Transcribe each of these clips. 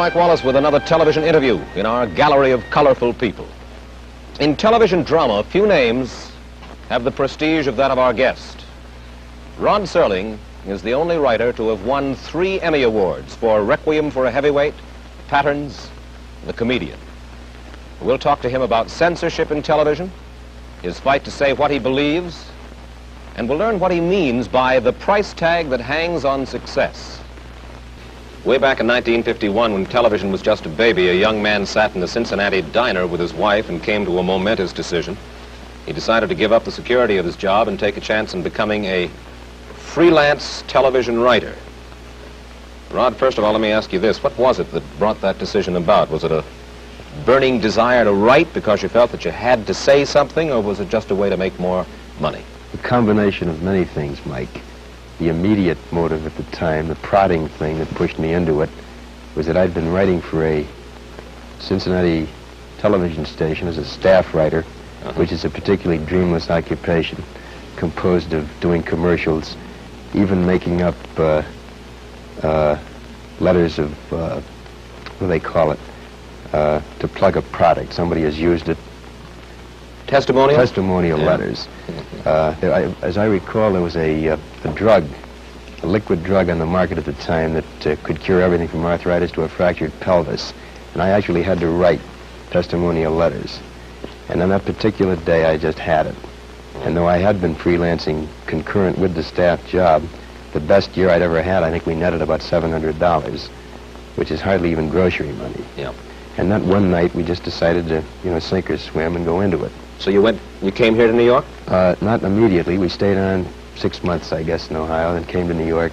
Mike Wallace with another television interview in our gallery of colorful people. In television drama, few names have the prestige of that of our guest. Rod Serling is the only writer to have won 3 Emmy Awards for Requiem for a Heavyweight, Patterns, The Comedian. We'll talk to him about censorship in television, his fight to say what he believes, and we'll learn what he means by the price tag that hangs on success. Way back in 1951, when television was just a baby, a young man sat in a Cincinnati diner with his wife and came to a momentous decision. He decided to give up the security of his job and take a chance in becoming a freelance television writer. Rod, first of all, let me ask you this. What was it that brought that decision about? Was it a burning desire to write because you felt that you had to say something, or was it just a way to make more money? A combination of many things, Mike. The immediate motive at the time, the prodding thing that pushed me into it, was that I'd been writing for a Cincinnati television station as a staff writer, which is a particularly dreamless occupation, composed of doing commercials, even making up letters of, what do they call it, to plug a product. Somebody has used it. Testimonial? Testimonial letters. As I recall, there was a drug, a liquid drug on the market at the time that could cure everything from arthritis to a fractured pelvis. And I actually had to write testimonial letters. And on that particular day, I just had it. And though I had been freelancing concurrent with the staff job, the best year I'd ever had, I think we netted about $700, which is hardly even grocery money. Yeah. And that one night, we just decided to, sink or swim and go into it. So you came here to New York? Not immediately. We stayed on 6 months, I guess, in Ohio, then came to New York.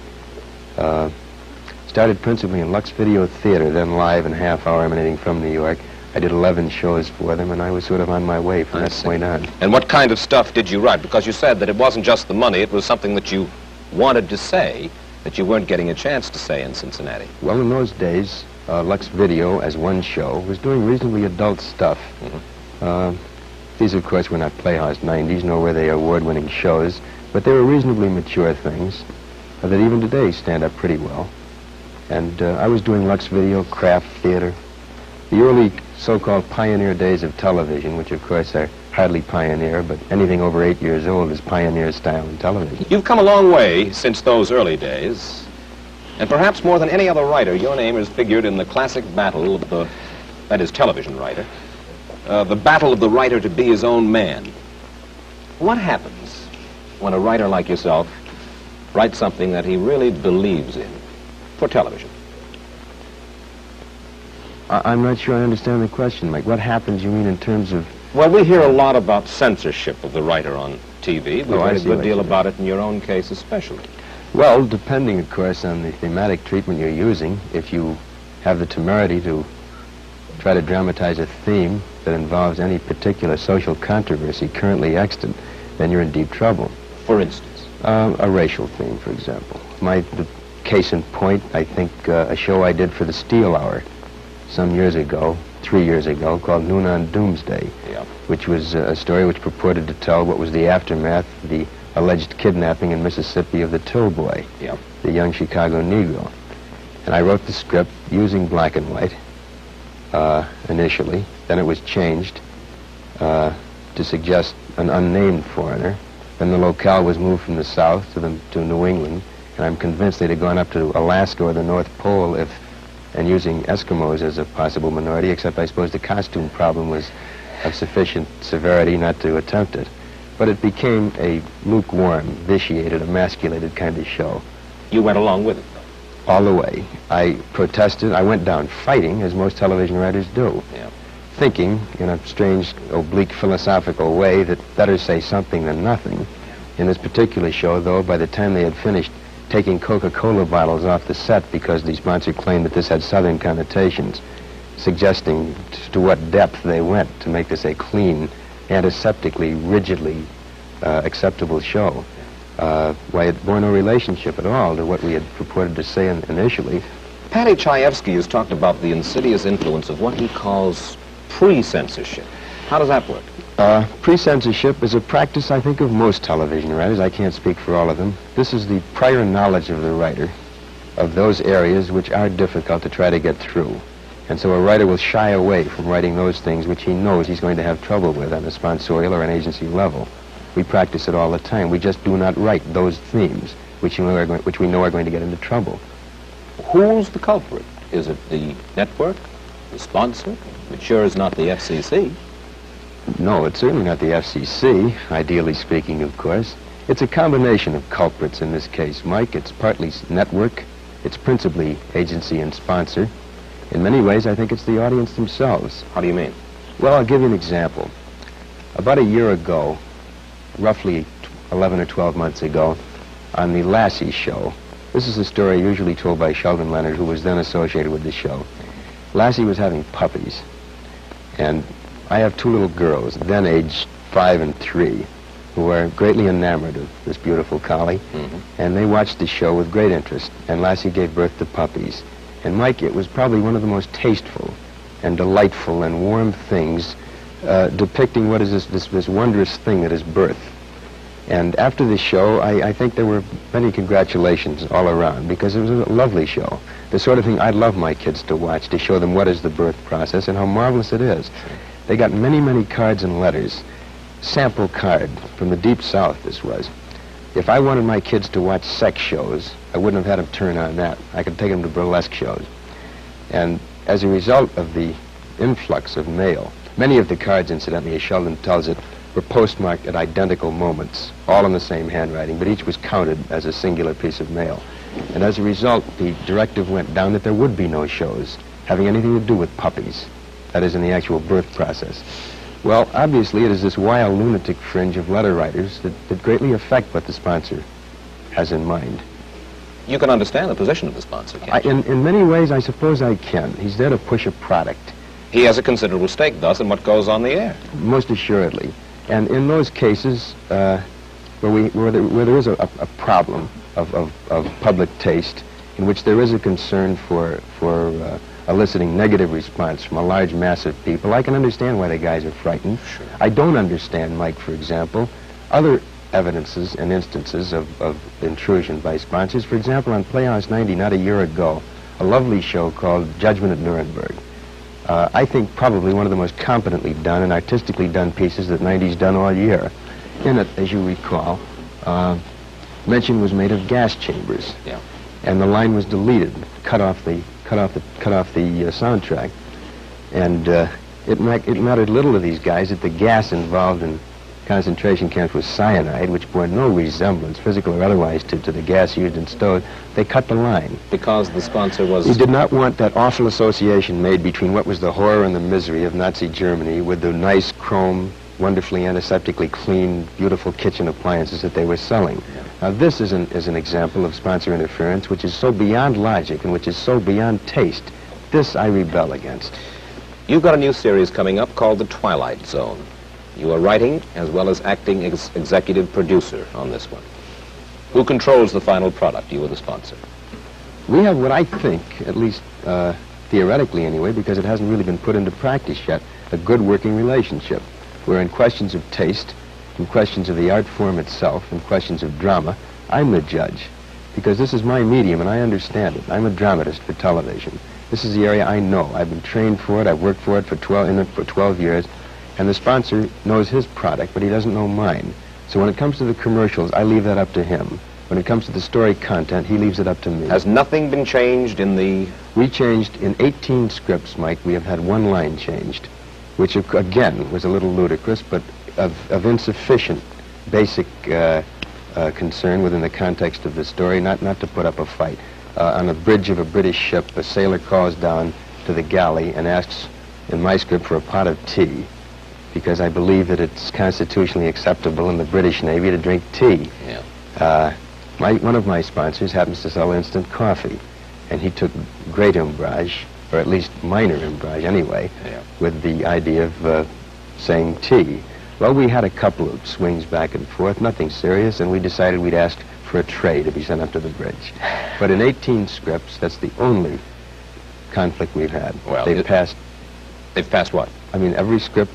Started principally in Lux Video Theater, then live and half-hour emanating from New York. I did 11 shows for them, and I was sort of on my way from that point on. And what kind of stuff did you write? Because you said that it wasn't just the money, it was something that you wanted to say that you weren't getting a chance to say in Cincinnati. Well, in those days, Lux Video, as one show, was doing reasonably adult stuff. These, of course, were not Playhouse 90s, nor were they award-winning shows, but they were reasonably mature things that even today stand up pretty well. And I was doing Lux Video, craft theater, the early so-called pioneer days of television, which, of course, are hardly pioneer, but anything over 8 years old is pioneer style in television. You've come a long way since those early days, and perhaps more than any other writer, your name has figured in the classic battle of the, that is, television writer, the battle of the writer to be his own man. What happens when a writer like yourself writes something that he really believes in for television? I'm not sure I understand the question, Mike. What happens, you mean, in terms of... Well, we hear a lot about censorship of the writer on TV. We've heard a good deal about it in your own case especially. Well, depending, of course, on the thematic treatment you're using, if you have the temerity to try to dramatize a theme that involves any particular social controversy currently extant, then you're in deep trouble. For instance? A racial theme, for example. The case in point, I think, a show I did for the Steel Hour some years ago, 3 years ago, called Noon on Doomsday, which was a story which purported to tell what was the aftermath of the alleged kidnapping in Mississippi of the Till Boy, the young Chicago Negro. And I wrote the script using black and white initially. Then it was changed to suggest an unnamed foreigner. Then the locale was moved from the South to New England, and I'm convinced they'd have gone up to Alaska or the North Pole and using Eskimos as a possible minority, except I suppose the costume problem was of sufficient severity not to attempt it. But it became a lukewarm, vitiated, emasculated kind of show. You went along with it, though? All the way. I protested. I went down fighting, as most television writers do, thinking, in a strange, oblique, philosophical way, that better say something than nothing. In this particular show, though, by the time they had finished taking Coca-Cola bottles off the set because the sponsor claimed that this had Southern connotations, suggesting to what depth they went to make this a clean, antiseptically, rigidly acceptable show. Why it bore no relationship at all to what we had purported to say initially. Paddy Chayefsky has talked about the insidious influence of what he calls pre-censorship. How does that work? Pre-censorship is a practice, I think, of most television writers. I can't speak for all of them. This is the prior knowledge of the writer of those areas which are difficult to try to get through. And so a writer will shy away from writing those things which he knows he's going to have trouble with on a sponsorial or an agency level. We practice it all the time. We just do not write those themes which we know are going to get into trouble. Who's the culprit? Is it the network, the sponsor? It sure is not the FCC. No, it's certainly not the FCC, ideally speaking, of course. It's a combination of culprits in this case, Mike. It's partly network. It's principally agency and sponsor. In many ways, I think it's the audience themselves. How do you mean? Well, I'll give you an example. About a year ago, roughly 11 or 12 months ago, on the Lassie show, this is a story usually told by Sheldon Leonard, who was then associated with the show. Lassie was having puppies, and I have two little girls, then aged 5 and 3, who are greatly enamored of this beautiful collie, and they watched the show with great interest, and Lassie gave birth to puppies. And Mike, it was probably one of the most tasteful and delightful and warm things depicting what is this wondrous thing that is birth. And after the show, I think there were many congratulations all around, because it was a lovely show. The sort of thing I'd love my kids to watch, to show them what is the birth process and how marvelous it is. They got many, many cards and letters. Sample card from the deep south, this was. If I wanted my kids to watch sex shows, I wouldn't have had them turn on that. I could take them to burlesque shows. And as a result of the influx of mail, many of the cards, incidentally, as Sheldon tells it, were postmarked at identical moments, all in the same handwriting, but each was counted as a singular piece of mail. And as a result, the directive went down that there would be no shows having anything to do with puppies, that is, in the actual birth process. Well, obviously, it is this wild lunatic fringe of letter writers that greatly affect what the sponsor has in mind. You can understand the position of the sponsor, can't you? In many ways, I suppose I can. He's there to push a product. He has a considerable stake, thus, in what goes on the air. Most assuredly. And in those cases where there is a problem of public taste, in which there is a concern for eliciting negative response from a large mass of people, I can understand why the guys are frightened. Sure. I don't understand, Mike, for example, other evidences and instances of intrusion by sponsors. For example, on Playhouse 90, not a year ago, a lovely show called Judgment at Nuremberg. I think probably one of the most competently done and artistically done pieces that 90's done all year. In it, as you recall, mention was made of gas chambers. Yeah. And the line was deleted, cut off the soundtrack. And it mattered little to these guys that the gas involved in concentration camps was cyanide, which bore no resemblance, physical or otherwise, to the gas used in stoves. They cut the line. Because the sponsor was... He did not want that awful association made between what was the horror and the misery of Nazi Germany with the nice chrome, wonderfully antiseptically clean, beautiful kitchen appliances that they were selling. Yeah. Now, this is an example of sponsor interference which is so beyond logic and which is so beyond taste. This I rebel against. You've got a new series coming up called The Twilight Zone. You are writing as well as acting executive producer on this one. Who controls the final product, you or the sponsor? We have what I think, at least theoretically anyway, because it hasn't really been put into practice yet, a good working relationship, where in questions of taste, in questions of the art form itself, in questions of drama, I'm the judge, because this is my medium and I understand it. I'm a dramatist for television. This is the area I know. I've been trained for it. I've worked for it for 12 years. And the sponsor knows his product, but he doesn't know mine. So when it comes to the commercials, I leave that up to him. When it comes to the story content, he leaves it up to me. Has nothing been changed in the... We changed in 18 scripts, Mike. We have had one line changed, which again was a little ludicrous, but of insufficient basic concern within the context of the story, not to put up a fight. On the bridge of a British ship, a sailor calls down to the galley and asks, in my script, for a pot of tea, because I believe that it's constitutionally acceptable in the British Navy to drink tea. Yeah. One of my sponsors happens to sell instant coffee, and he took great umbrage, or at least minor umbrage anyway, yeah, with the idea of saying tea. Well, we had a couple of swings back and forth, nothing serious, and we decided we'd ask for a tray to be sent up to the bridge. But in 18 scripts, that's the only conflict we've had. Well, They've passed what? I mean, every script.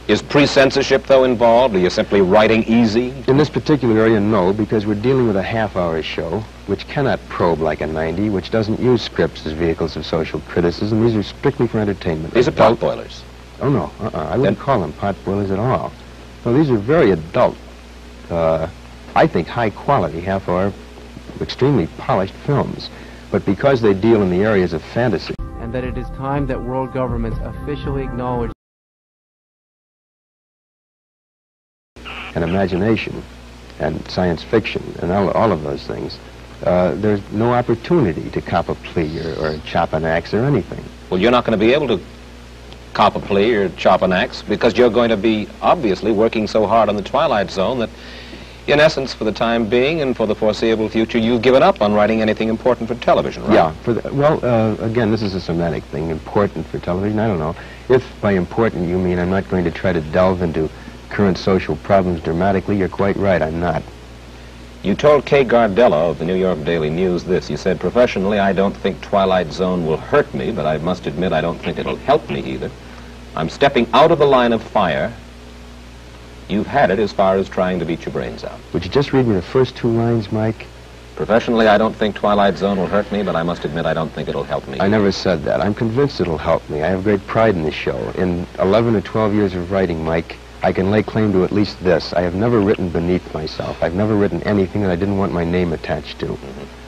Is pre-censorship, though, involved? Are you simply writing easy? In this particular area, no, because we're dealing with a half-hour show, which cannot probe like a 90, which doesn't use scripts as vehicles of social criticism. These are strictly for entertainment. These are pot boilers. Oh, no. I wouldn't call them pot boilers at all. No, these are very adult, I think high quality, half-hour, extremely polished films. But because they deal in the areas of fantasy, and that it is time that world governments officially acknowledge and imagination and science fiction and all of those things, there's no opportunity to cop a plea or chop an axe or anything. Well, you're not going to be able to cop a plea or chop an axe because you're going to be obviously working so hard on the Twilight Zone that, in essence, for the time being and for the foreseeable future, you've given up on writing anything important for television, right? Yeah. Again, this is a semantic thing. Important for television, I don't know. If by important you mean I'm not going to try to delve into current social problems dramatically, you're quite right, I'm not. You told Kay Gardella of the New York Daily News this. You said, professionally, I don't think Twilight Zone will hurt me, but I must admit I don't think it'll help me either. I'm stepping out of the line of fire. You've had it as far as trying to beat your brains out. Would you just read me the first two lines, Mike? Professionally, I don't think Twilight Zone will hurt me, but I must admit I don't think it'll help me. I never said that. I'm convinced it'll help me. I have great pride in the show. In 11 or 12 years of writing, Mike, I can lay claim to at least this. I have never written beneath myself. I've never written anything that I didn't want my name attached to.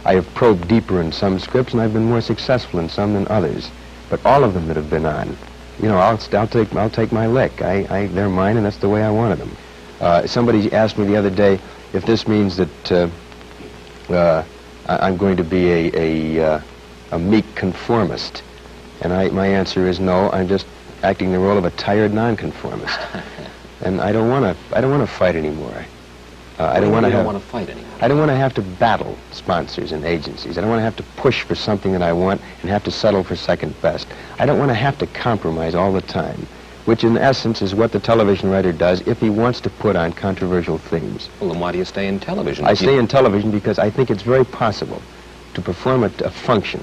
I have probed deeper in some scripts, and I've been more successful in some than others. But all of them that have been on, you know, I'll take my lick. They're mine, and that's the way I wanted them. Somebody asked me the other day if this means that I'm going to be a meek conformist, and my answer is no. I'm just acting the role of a tired nonconformist, and I don't want to fight anymore. I don't want to fight anymore. I don't want to have to battle sponsors and agencies. I don't want to have to push for something that I want and have to settle for second best. I don't want to have to compromise all the time, which in essence is what the television writer does if he wants to put on controversial themes. Well, then why do you stay in television? I stay in television because I think it's very possible to perform a function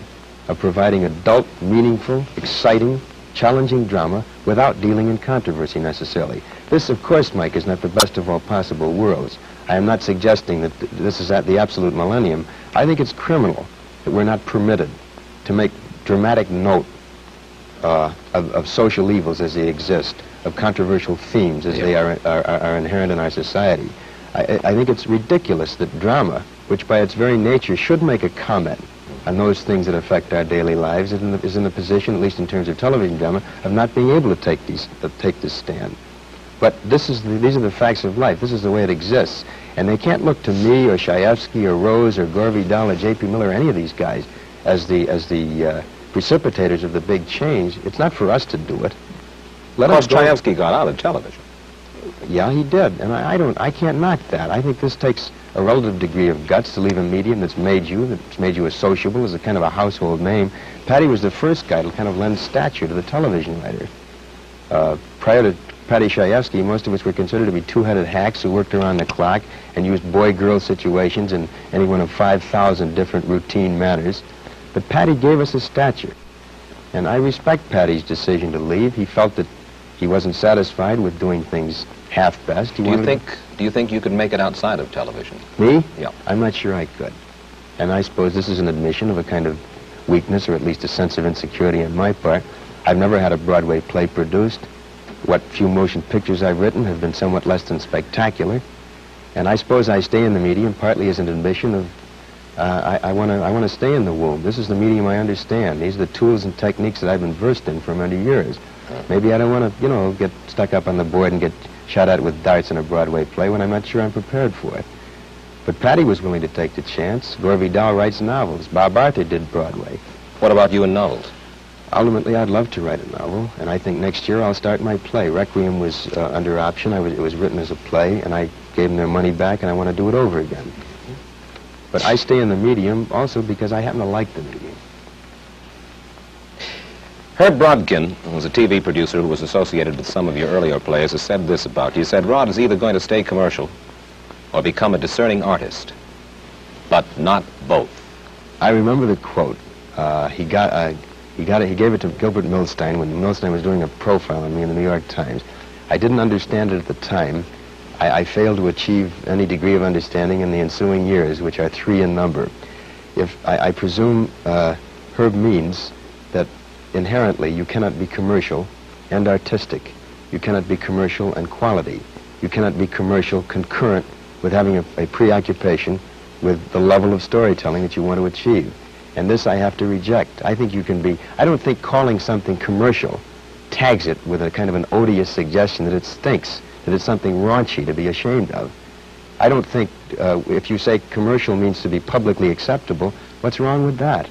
of providing adult, meaningful, exciting, challenging drama without dealing in controversy necessarily. This, of course, Mike, is not the best of all possible worlds. I am not suggesting that this is at the absolute millennium. I think it's criminal that we're not permitted to make dramatic note of social evils as they exist, of controversial themes as they are inherent in our society. I think it's ridiculous that drama, which by its very nature should make a comment on those things that affect our daily lives, is in the position, at least in terms of television drama, of not being able to take this stand. But these are the facts of life. This is the way it exists. And they can't look to me or Shaefsky or Rose or Gore Vidal or J.P. Miller or any of these guys as the precipitators of the big change. It's not for us to do it. Of course, Shaefsky got out of television. Yeah, he did. And I can't knock that. I think this takes a relative degree of guts to leave a medium that's made you as sociable, as a kind of a household name. Patty was the first guy to kind of lend stature to the television writer. Prior to Patty Shaefsky, most of us were considered to be two-headed hacks who worked around the clock and used boy-girl situations in any one of 5,000 different routine manners. But Patty gave us a stature. And I respect Patty's decision to leave. He felt that he wasn't satisfied with doing things half-best. Do you think you could make it outside of television? Me? Yeah. I'm not sure I could. And I suppose this is an admission of a kind of weakness, or at least a sense of insecurity on my part. I've never had a Broadway play produced. What few motion pictures I've written have been somewhat less than spectacular. And I suppose I stay in the medium partly as an admission of I want to stay in the womb. This is the medium I understand. These are the tools and techniques that I've been versed in for many years. Maybe I don't want to, get stuck up on the board and get shot at with darts in a Broadway play when I'm not sure I'm prepared for it. But Patty was willing to take the chance. Gore Vidal writes novels. Bob Arthur did Broadway. What about you in novels? Ultimately, I'd love to write a novel, and I think next year I'll start my play. Requiem was under option. It was written as a play, and I gave them their money back, and I want to do it over again. But I stay in the medium also because I happen to like the medium. Herb Brodkin, who was a TV producer who was associated with some of your earlier plays, has said this about you. He said, Rod is either going to stay commercial or become a discerning artist, but not both. I remember the quote. He gave it to Gilbert Milstein when Milstein was doing a profile on me in the New York Times. I didn't understand it at the time. I failed to achieve any degree of understanding in the ensuing years, which are 3 in number. I presume Herb means that inherently you cannot be commercial and artistic. You cannot be commercial and quality. You cannot be commercial concurrent with having a preoccupation with the level of storytelling that you want to achieve. And this I have to reject. I think you can be, I don't think calling something commercial tags it with a kind of an odious suggestion that it stinks, that it's something raunchy to be ashamed of. I don't think if you say commercial means to be publicly acceptable, what's wrong with that?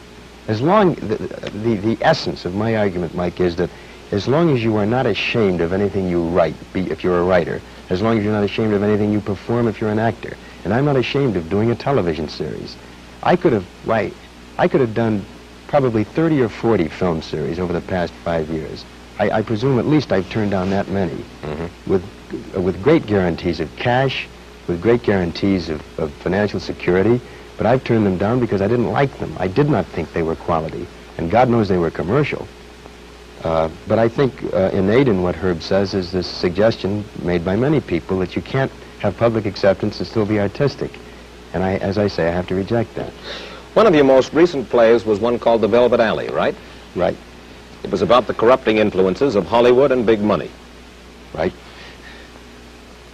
As long, the essence of my argument, Mike, is that as long as you are not ashamed of anything you write, if you're a writer, as long as you're not ashamed of anything you perform if you're an actor, and I'm not ashamed of doing a television series. I could have done probably 30 or 40 film series over the past 5 years. I presume at least I've turned down that many, with great guarantees of cash, with great guarantees of financial security, but I've turned them down because I didn't like them. I did not think they were quality, and God knows they were commercial. But I think innate in what Herb says is this suggestion made by many people that you can't have public acceptance and still be artistic. And as I say, I have to reject that. One of your most recent plays was one called The Velvet Alley, right? Right. It was about the corrupting influences of Hollywood and big money. Right.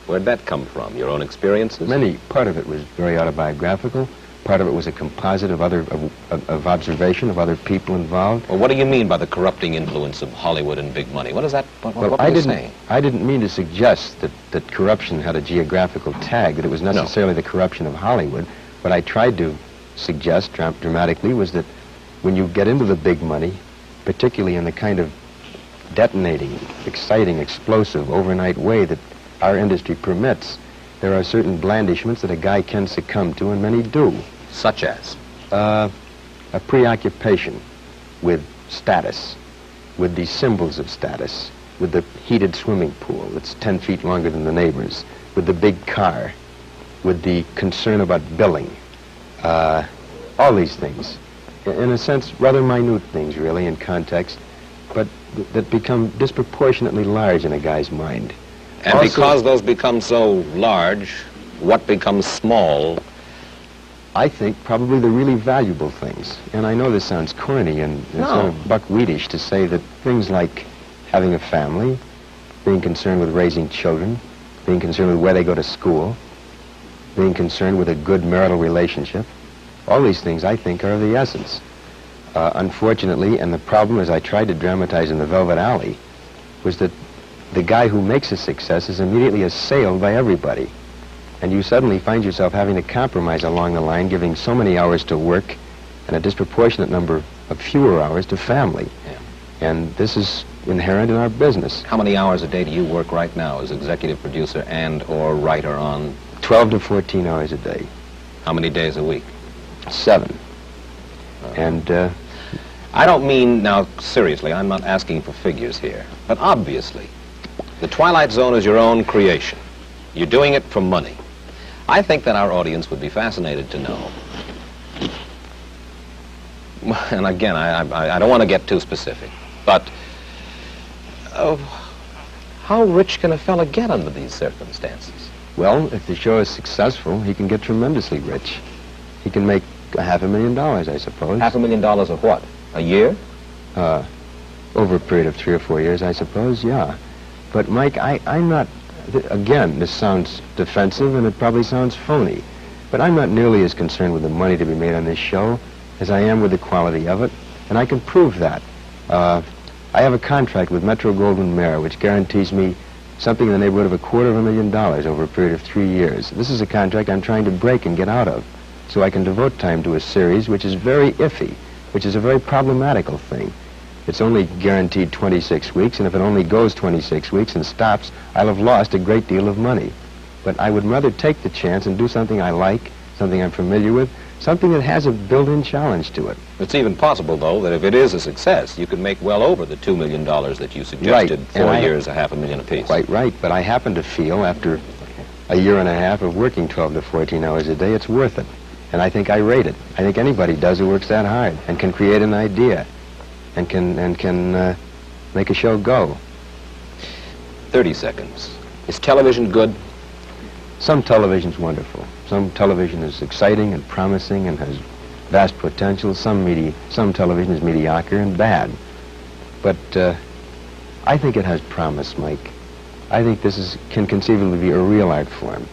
Where'd that come from? Your own experiences? Part of it was very autobiographical. Part of it was a composite of observation of other people involved. Well, what do you mean by the corrupting influence of Hollywood and big money? What is that? What are you saying? I didn't mean to suggest that corruption had a geographical tag, that it was necessarily the corruption of Hollywood. What I tried to suggest dramatically was that when you get into the big money, particularly in the kind of detonating, exciting, explosive, overnight way that our industry permits, there are certain blandishments that a guy can succumb to, and many do. Such as? A preoccupation with status, with the symbols of status, with the heated swimming pool that's 10 feet longer than the neighbors, with the big car, with the concern about billing. All these things, in a sense, rather minute things, really, in context, but that become disproportionately large in a guy's mind. And also, because those become so large, what becomes small? I think probably the really valuable things. And I know this sounds corny and sort of buckwheatish to say that things like having a family, being concerned with raising children, being concerned with where they go to school, being concerned with a good marital relationship, all these things I think are of the essence. Unfortunately, and the problem, as I tried to dramatize in The Velvet Alley, was that the guy who makes a success is immediately assailed by everybody. And you suddenly find yourself having to compromise along the line, giving so many hours to work and a disproportionate number of fewer hours to family. Yeah. And this is inherent in our business. How many hours a day do you work right now as executive producer and or writer on? 12 to 14 hours a day. How many days a week? 7. And I don't mean, now seriously, I'm not asking for figures here, but obviously, the Twilight Zone is your own creation. You're doing it for money. I think that our audience would be fascinated to know. And again, I don't want to get too specific, but how rich can a fella get under these circumstances? Well, if the show is successful, he can get tremendously rich. He can make $500,000, I suppose. $500,000 of what? A year? Over a period of 3 or 4 years, I suppose, yeah. But, Mike, I'm not, again, this sounds defensive and it probably sounds phony, but I'm not nearly as concerned with the money to be made on this show as I am with the quality of it, and I can prove that. I have a contract with Metro-Goldwyn-Mayer which guarantees me something in the neighborhood of $250,000 over a period of 3 years. This is a contract I'm trying to break and get out of, so I can devote time to a series which is very iffy, which is a very problematical thing. It's only guaranteed 26 weeks, and if it only goes 26 weeks and stops, I'll have lost a great deal of money. But I would rather take the chance and do something I like, something I'm familiar with, something that has a built-in challenge to it. It's even possible, though, that if it is a success, you could make well over the $2 million that you suggested, right. 4 years, $500,000 apiece. Quite right, but I happen to feel, after a year and a half of working 12 to 14 hours a day, it's worth it. And I think I rate it. I think anybody does who works that hard and can create an idea and can make a show go. 30 seconds. Is television good? Some television's wonderful. Some television is exciting and promising and has vast potential. Some television is mediocre and bad. But I think it has promise, Mike. I think this can conceivably be a real art form.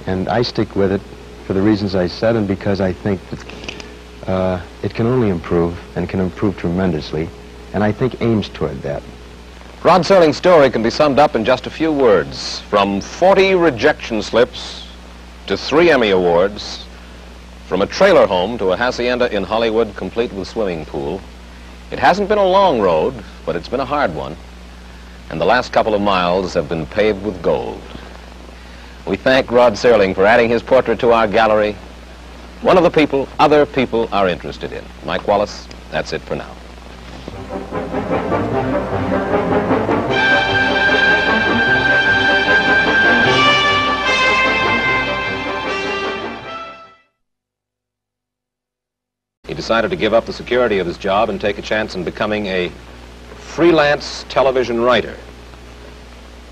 And I stick with it for the reasons I said, and because I think that it can only improve, and can improve tremendously, and I think aims toward that. Rod Serling's story can be summed up in just a few words. From 40 rejection slips to 3 Emmy Awards, from a trailer home to a hacienda in Hollywood complete with swimming pool. It hasn't been a long road, but it's been a hard one, and the last couple of miles have been paved with gold. We thank Rod Serling for adding his portrait to our gallery, one of the people other people are interested in. Mike Wallace, that's it for now. He decided to give up the security of his job and take a chance in becoming a freelance television writer.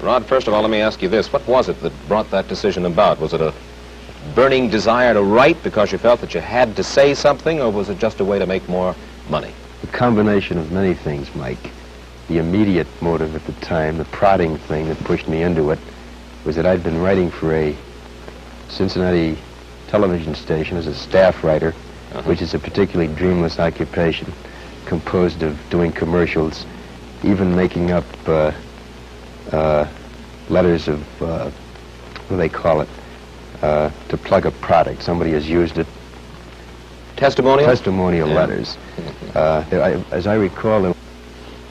Rod, first of all, let me ask you this. What was it that brought that decision about? Was it a burning desire to write because you felt that you had to say something, or was it just a way to make more money? A combination of many things, Mike. The immediate motive at the time, the prodding thing that pushed me into it, was that I'd been writing for a Cincinnati television station as a staff writer, which is a particularly dreamless occupation, composed of doing commercials, even making up letters of, what do they call it, to plug a product. Somebody has used it. Testimonial? Testimonial letters. As I recall,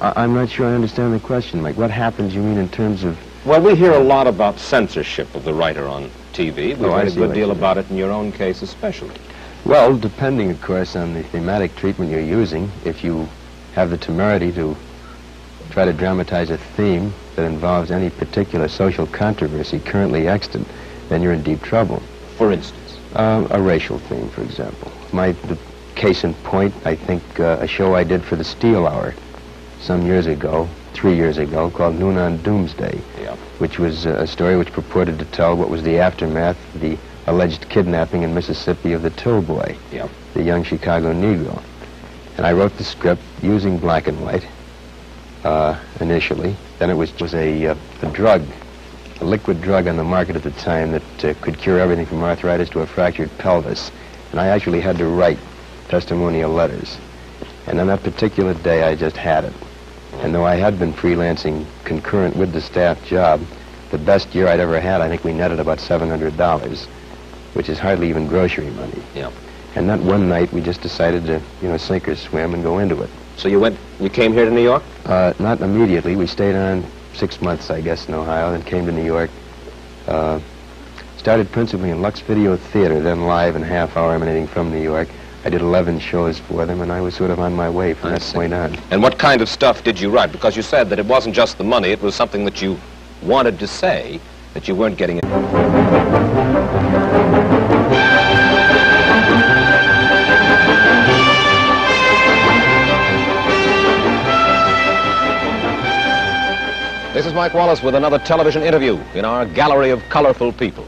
I'm not sure I understand the question, Mike. What happens, you mean, in terms of... Well, we hear a lot about censorship of the writer on TV. We've heard a good deal about it in your own case especially. Well, depending, of course, on the thematic treatment you're using, if you have the temerity to try to dramatize a theme that involves any particular social controversy currently extant, then you're in deep trouble. For instance? A racial theme, for example. The case in point, I think, a show I did for the Steel Hour some years ago, 3 years ago, called Noon on Doomsday, which was a story which purported to tell what was the aftermath of the alleged kidnapping in Mississippi of the Till Boy, the young Chicago Negro. And I wrote the script using black and white initially. Then it was a drug, a liquid drug on the market at the time that could cure everything from arthritis to a fractured pelvis. And I actually had to write testimonial letters. And on that particular day, I just had it. And though I had been freelancing concurrent with the staff job, the best year I'd ever had, I think we netted about $700, which is hardly even grocery money. And that one night, we just decided to, sink or swim and go into it. So you came here to New York? Not immediately. We stayed on 6 months, I guess, in Ohio, then came to New York. Started principally in Lux Video Theater, then live and half-hour emanating from New York. I did 11 shows for them, and I was sort of on my way from that point on. And what kind of stuff did you write? Because you said that it wasn't just the money, it was something that you wanted to say that you weren't getting it. This is Mike Wallace with another television interview in our gallery of colorful people.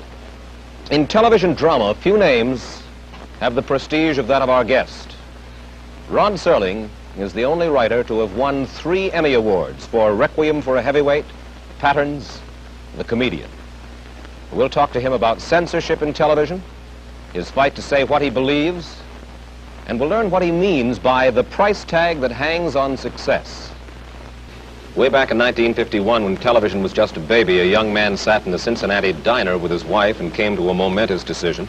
In television drama, few names have the prestige of that of our guest. Rod Serling is the only writer to have won 3 Emmy Awards for Requiem for a Heavyweight, Patterns, The Comedian. We'll talk to him about censorship in television, his fight to say what he believes, and we'll learn what he means by the price tag that hangs on success. Way back in 1951, when television was just a baby, a young man sat in a Cincinnati diner with his wife and came to a momentous decision.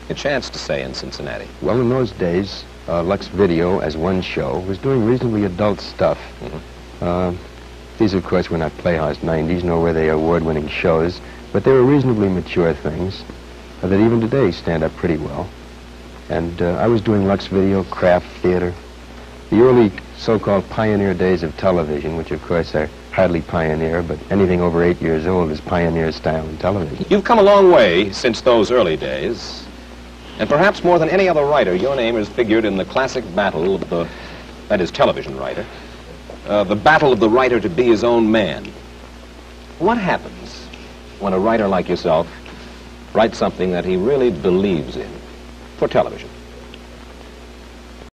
A chance to say in Cincinnati. Well, in those days, Lux Video, as one show, was doing reasonably adult stuff. These, of course, were not Playhouse 90s, nor were they award-winning shows, but they were reasonably mature things that even today stand up pretty well. And I was doing Lux Video, craft theater, the early so-called pioneer days of television, which, of course, are hardly pioneer, but anything over 8 years old is pioneer style in television. You've come a long way since those early days. And perhaps more than any other writer, your name has figured in the classic battle of the, that is, television writer, the battle of the writer to be his own man. What happens when a writer like yourself writes something that he really believes in for television?